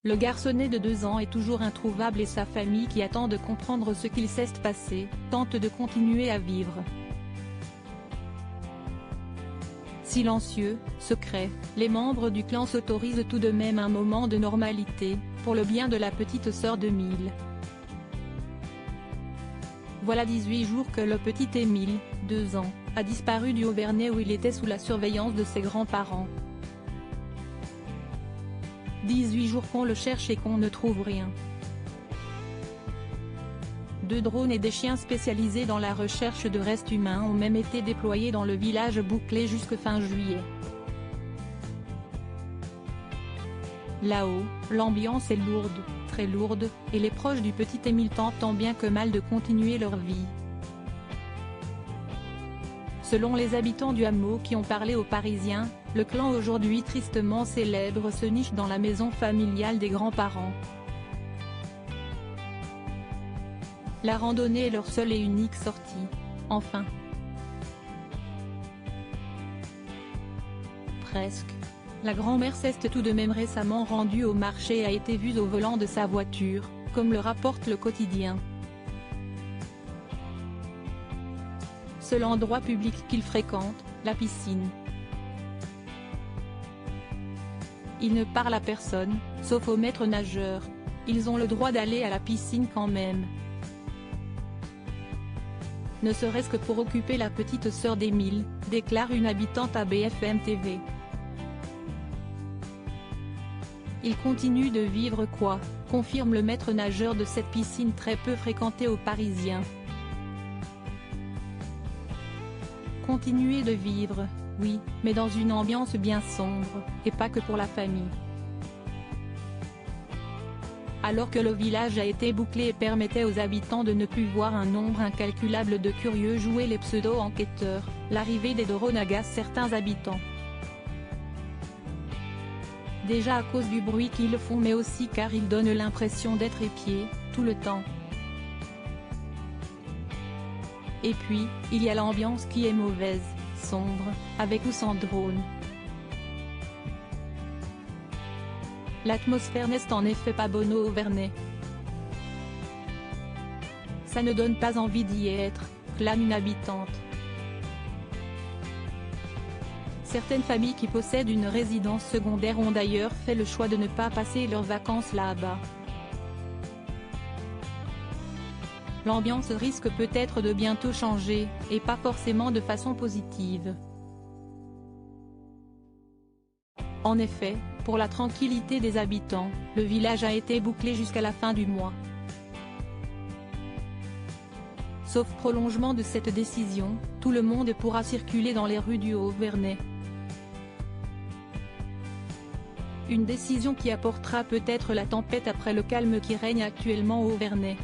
Le garçonnet de 2 ans est toujours introuvable et sa famille qui attend de comprendre ce qu'il s'est passé, tente de continuer à vivre. Silencieux, secrets, les membres du clan s'autorisent tout de même un moment de normalité, pour le bien de la petite sœur d'Émile. Voilà 18 jours que le petit Émile, 2 ans, a disparu du Haut-Vernay où il était sous la surveillance de ses grands-parents. 18 jours qu'on le cherche et qu'on ne trouve rien. 2 drones et des chiens spécialisés dans la recherche de restes humains ont même été déployés dans le village bouclé jusque fin juillet. Là-haut, l'ambiance est lourde, très lourde, et les proches du petit Émile tentent tant bien que mal de continuer leur vie. Selon les habitants du hameau qui ont parlé aux Parisiens, le clan aujourd'hui tristement célèbre se niche dans la maison familiale des grands-parents. La randonnée est leur seule et unique sortie, enfin. Presque. La grand-mère s'est tout de même récemment rendue au marché et a été vue au volant de sa voiture, comme le rapporte le quotidien. Seul endroit public qu'il fréquente, la piscine. Il ne parle à personne, sauf au maître nageur. Ils ont le droit d'aller à la piscine quand même. Ne serait-ce que pour occuper la petite sœur d'Émile, déclare une habitante à BFM TV. Il continue de vivre quoi, confirme le maître nageur de cette piscine très peu fréquentée aux Parisiens. Continuer de vivre, oui, mais dans une ambiance bien sombre, et pas que pour la famille. Alors que le village a été bouclé et permettait aux habitants de ne plus voir un nombre incalculable de curieux jouer les pseudo-enquêteurs, l'arrivée des drones agace certains habitants. Déjà à cause du bruit qu'ils font mais aussi car ils donnent l'impression d'être épiés, tout le temps. Et puis, il y a l'ambiance qui est mauvaise, sombre, avec ou sans drone. L'atmosphère n'est en effet pas bonne au Haut-Vernay. Ça ne donne pas envie d'y être, clame une habitante. Certaines familles qui possèdent une résidence secondaire ont d'ailleurs fait le choix de ne pas passer leurs vacances là-bas. L'ambiance risque peut-être de bientôt changer, et pas forcément de façon positive. En effet, pour la tranquillité des habitants, le village a été bouclé jusqu'à la fin du mois. Sauf prolongement de cette décision, tout le monde pourra circuler dans les rues du Haut-Vernay. Une décision qui apportera peut-être la tempête après le calme qui règne actuellement au Haut-Vernay.